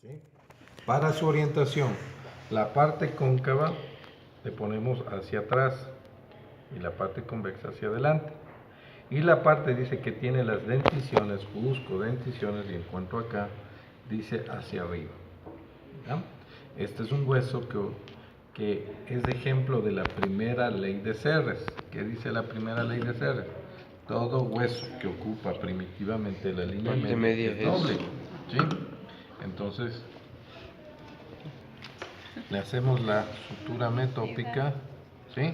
¿sí? Para su orientación, la parte cóncava le ponemos hacia atrás y la parte convexa hacia adelante. Y la parte dice que tiene las denticiones, busco denticiones y encuentro acá, dice hacia arriba. ¿Ya? Este es un hueso que es ejemplo de la primera ley de Serres. ¿Qué dice la primera ley de Serres? Todo hueso que ocupa primitivamente la línea media es doble. ¿Sí? Entonces, le hacemos la sutura metópica, ¿sí?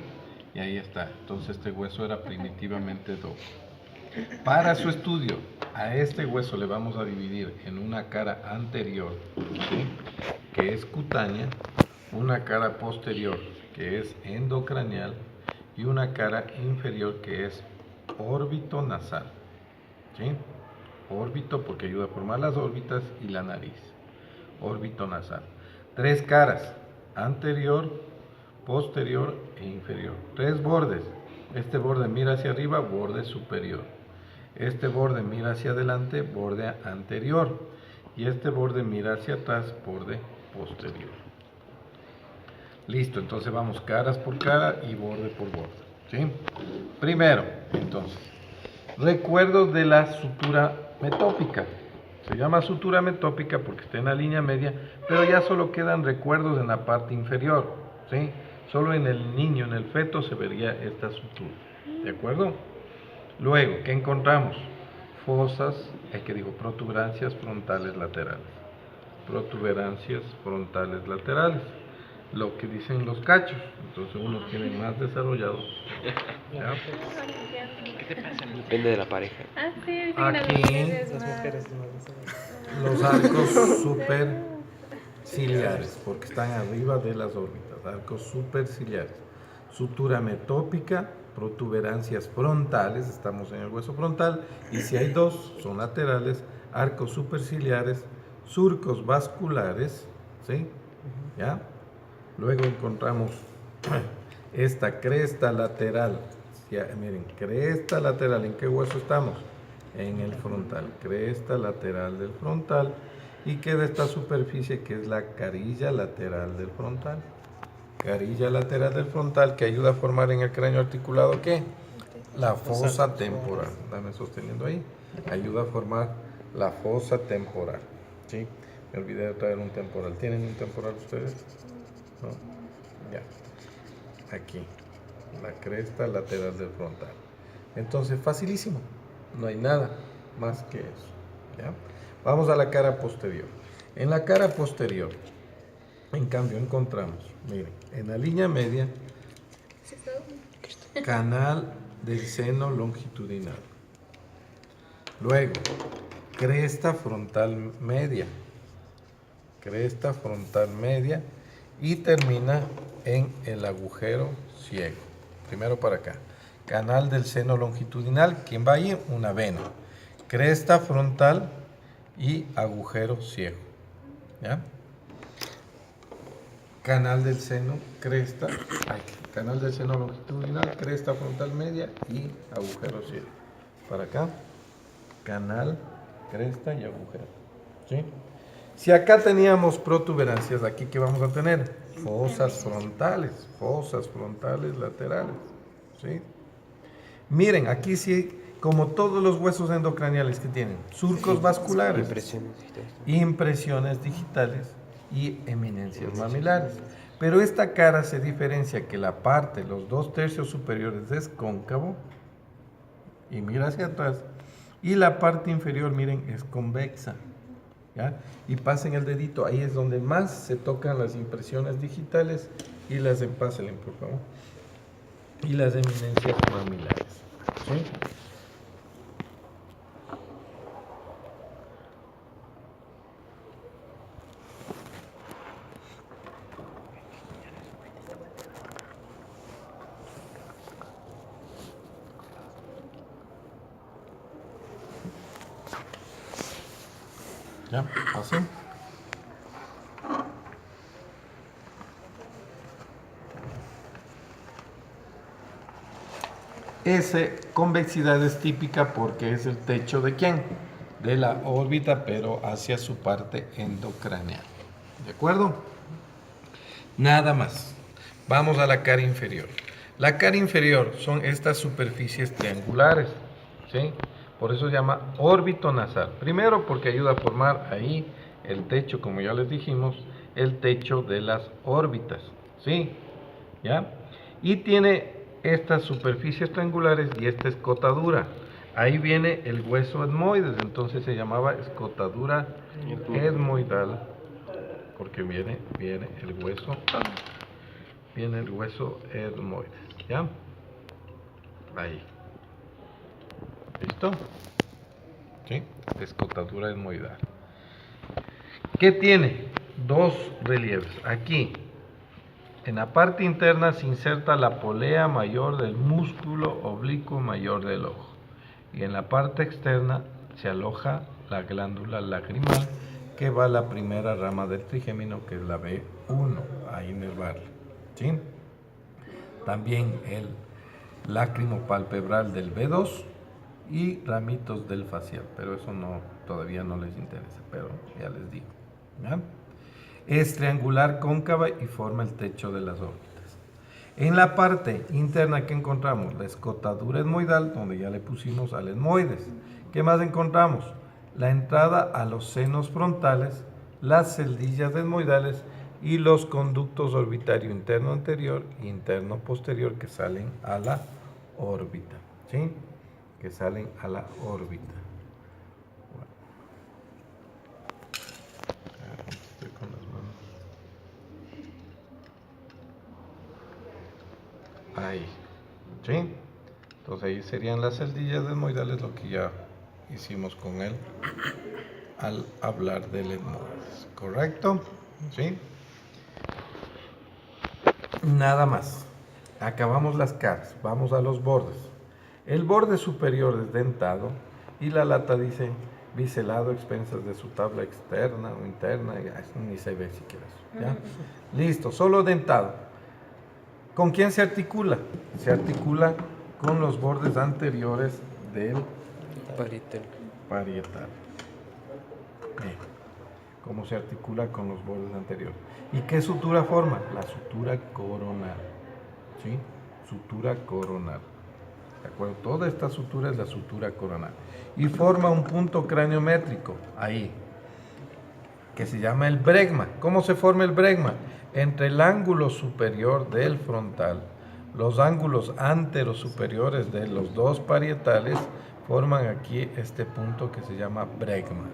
Y ahí está. Entonces este hueso era primitivamente doble. Para su estudio, a este hueso le vamos a dividir en una cara anterior, ¿sí? Que es cutánea, una cara posterior, que es endocraneal, y una cara inferior, que es órbito nasal, ¿sí? Órbito porque ayuda a formar las órbitas y la nariz. Órbito nasal. Tres caras, anterior, posterior e inferior. Tres bordes. Este borde mira hacia arriba, borde superior. Este borde mira hacia adelante, borde anterior. Y este borde mira hacia atrás, borde posterior. Listo, entonces vamos caras por cara y borde por borde. ¿Sí? Primero, entonces, recuerdos de la sutura metópica. Se llama sutura metópica porque está en la línea media, pero ya solo quedan recuerdos en la parte inferior, ¿sí? Solo en el niño, en el feto, se vería esta sutura, ¿de acuerdo? Luego, ¿qué encontramos? Fosas, que digo, protuberancias frontales laterales. Protuberancias frontales laterales. Lo que dicen los cachos. Entonces unos tienen más desarrollados. ¿Ya? ¿Qué te pasa? Depende de la pareja. Ah, sí, dicen Aquí, las mujeres los arcos superciliares, porque están arriba de las órbitas, arcos superciliares. Sutura metópica, protuberancias frontales, estamos en el hueso frontal, y si hay dos, son laterales, arcos superciliares, surcos vasculares, ¿sí? ¿Ya? Luego encontramos esta cresta lateral. Ya, miren, cresta lateral, ¿en qué hueso estamos? En el frontal, cresta lateral del frontal, y queda esta superficie que es la carilla lateral del frontal. Carilla lateral del frontal que ayuda a formar en el cráneo articulado, ¿qué? La fosa temporal. Dame sosteniendo ahí. Ayuda a formar la fosa temporal. ¿Sí? Me olvidé de traer un temporal. ¿Tienen un temporal ustedes? ¿No? Ya. Aquí. La cresta lateral del frontal. Entonces, facilísimo. No hay nada más que eso. ¿Ya? Vamos a la cara posterior. En la cara posterior, en cambio, encontramos, miren, en la línea media, canal del seno longitudinal. Luego, cresta frontal media. Cresta frontal media y termina en el agujero ciego. Primero para acá. Canal del seno longitudinal, ¿quién va ahí? Una vena. Cresta frontal y agujero ciego. ¿Ya? Canal del seno, cresta, canal del seno longitudinal, cresta frontal media y agujero ciego. Para acá, canal, cresta y agujero. ¿Sí? Si acá teníamos protuberancias, aquí ¿qué vamos a tener? Fosas frontales laterales. ¿Sí? Miren, aquí sí, como todos los huesos endocraneales que tienen, surcos vasculares, impresiones digitales y eminencias mamilares. Pero esta cara se diferencia que la parte, los 2/3 superiores es cóncavo y mira hacia atrás, y la parte inferior, miren, es convexa. ¿Ya? Y pasen el dedito, ahí es donde más se tocan las impresiones digitales y las pásenle, por favor, y las eminencias mamilares. ¿Sí? ¿Ya? ¿Así? Esa convexidad es típica porque es el techo ¿de quién? de la órbita, pero hacia su parte endocraneal. ¿De acuerdo? Nada más. Vamos a la cara inferior. La cara inferior son estas superficies triangulares, ¿sí? Por eso se llama órbito nasal. Primero porque ayuda a formar ahí el techo, como ya les dijimos, el techo de las órbitas, ¿sí? ¿Ya? Y tiene estas superficies triangulares y esta escotadura. Ahí viene el hueso etmoides, entonces se llamaba escotadura etmoidal, porque viene el hueso etmoides, ¿ya? Ahí. ¿Listo? ¿Sí? Escotadura etmoidal. ¿Qué tiene? Dos relieves. Aquí, en la parte interna se inserta la polea mayor del músculo oblicuo mayor del ojo. Y en la parte externa se aloja la glándula lagrimal que va a la primera rama del trigémino, que es la B1, a inervarla. ¿Sí? También el lácrimo palpebral del B2 y ramitos del facial, pero eso todavía no les interesa, pero ya les digo. ¿Ya? Es triangular cóncava y forma el techo de las órbitas. En la parte interna, ¿qué encontramos? La escotadura etmoidal, donde ya le pusimos al etmoides. ¿Qué más encontramos? La entrada a los senos frontales, las celdillas etmoidales y los conductos orbitario interno anterior e interno posterior que salen a la órbita. ¿Sí? Que salen a la órbita. Bueno. Estoy con las manos. Ahí. ¿Sí? Entonces ahí serían las celdillas etmoidales, lo que ya hicimos con él al hablar del etmoides. ¿Correcto? ¿Sí? Nada más. Acabamos las caras. Vamos a los bordes. El borde superior es dentado y la lata dice biselado a expensas de su tabla externa o interna. Ni se ve siquiera eso. ¿Ya? Listo. Solo dentado. ¿Con quién se articula? Se articula con los bordes anteriores del parietal. Bien. ¿Cómo se articula con los bordes anteriores? ¿Y qué sutura forma? La sutura coronal. ¿Sí? Sutura coronal. ¿De acuerdo? Toda esta sutura es la sutura coronal. Y forma un punto craniométrico, ahí, que se llama el bregma. ¿Cómo se forma el bregma? Entre el ángulo superior del frontal, los ángulos anterosuperiores de los dos parietales forman aquí este punto que se llama bregma.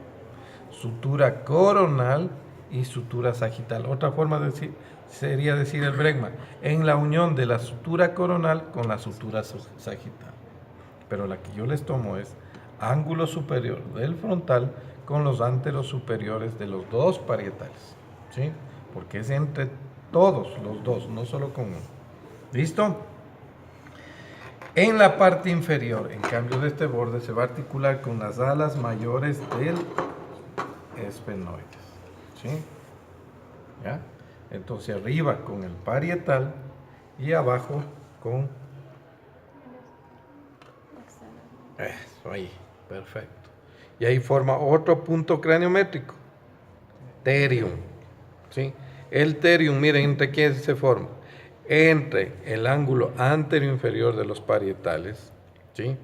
Sutura coronal y sutura sagital. Otra forma de decir sería decir el bregma en la unión de la sutura coronal con la sutura sagital. Pero la que yo les tomo es ángulo superior del frontal con los anteros superiores de los dos parietales, ¿sí? Porque es entre todos los dos, no solo con uno. ¿Listo? En la parte inferior, en cambio de este borde, se va a articular con las alas mayores del esfenoides, ¿sí? ¿Ya? Entonces arriba con el parietal y abajo con... Eso, ahí, perfecto. Y ahí forma otro punto craniométrico, terium, ¿sí? El terium, miren, ¿entre quién se forma? Entre el ángulo anterior inferior de los parietales, ¿sí?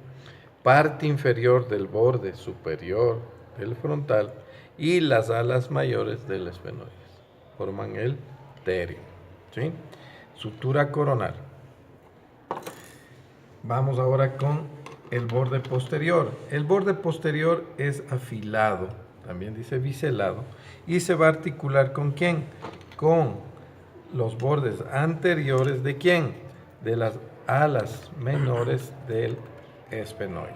Parte inferior del borde superior del frontal y las alas mayores del esfenoides. Forman el terium, ¿sí? Sutura coronal. Vamos ahora con el borde posterior. El borde posterior es afilado, también dice biselado, y se va a articular ¿con quién? Con los bordes anteriores ¿de quién? De las alas menores del esfenoides,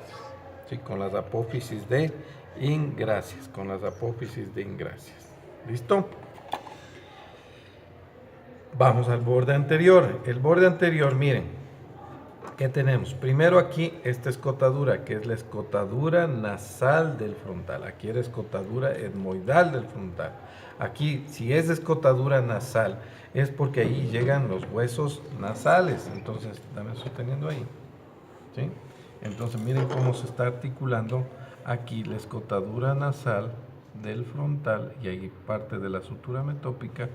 ¿sí? Con las apófisis de ingracias, con las apófisis de ingracias. ¿Listo? Vamos al borde anterior. El borde anterior, miren, ¿qué tenemos? Primero aquí esta escotadura, que es la escotadura nasal del frontal. Aquí era escotadura etmoidal del frontal. Aquí, si es escotadura nasal, es porque ahí llegan los huesos nasales. Entonces, dame sosteniendo ahí. ¿Sí? Entonces, miren cómo se está articulando aquí la escotadura nasal del frontal y ahí parte de la sutura metópica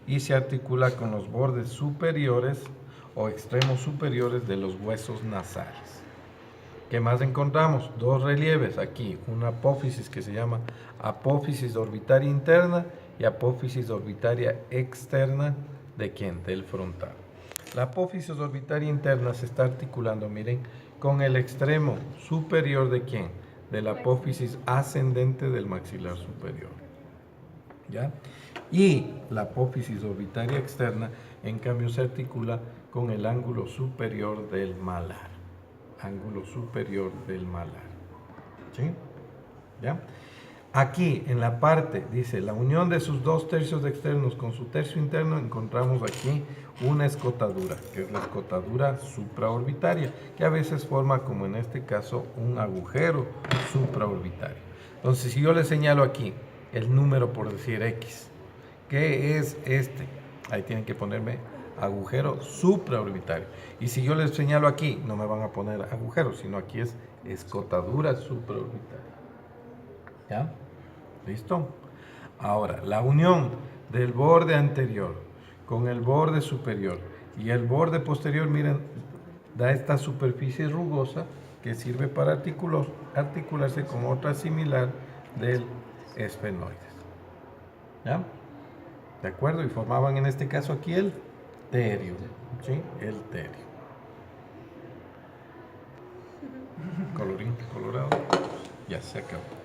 y se articula con los bordes superiores o extremos superiores de los huesos nasales. ¿Qué más encontramos? Dos relieves aquí, una apófisis que se llama apófisis orbitaria interna y apófisis orbitaria externa. ¿De quién? Del frontal. La apófisis orbitaria interna se está articulando, miren, con el extremo superior ¿de quién? De la apófisis ascendente del maxilar superior. ¿Ya? Y la apófisis orbitaria externa, en cambio, se articula con el ángulo superior del malar. Ángulo superior del malar. ¿Sí? ¿Ya? Aquí, en la parte, dice, la unión de sus dos tercios externos con su tercio interno, encontramos aquí una escotadura, que es la escotadura supraorbitaria, que a veces forma, como en este caso, un agujero supraorbitario. Entonces, si yo le señalo aquí el número, por decir X, ¿qué es este? Ahí tienen que ponerme agujero supraorbitario. Y si yo les señalo aquí, no me van a poner agujeros, sino aquí es escotadura supraorbitaria. ¿Ya? ¿Listo? Ahora, la unión del borde anterior con el borde superior y el borde posterior, miren, da esta superficie rugosa que sirve para articularse con otra similar del esfenoides. ¿Ya? ¿De acuerdo? Y formaban en este caso aquí el terio. ¿Sí? El terio. Colorín colorado. Ya se acabó.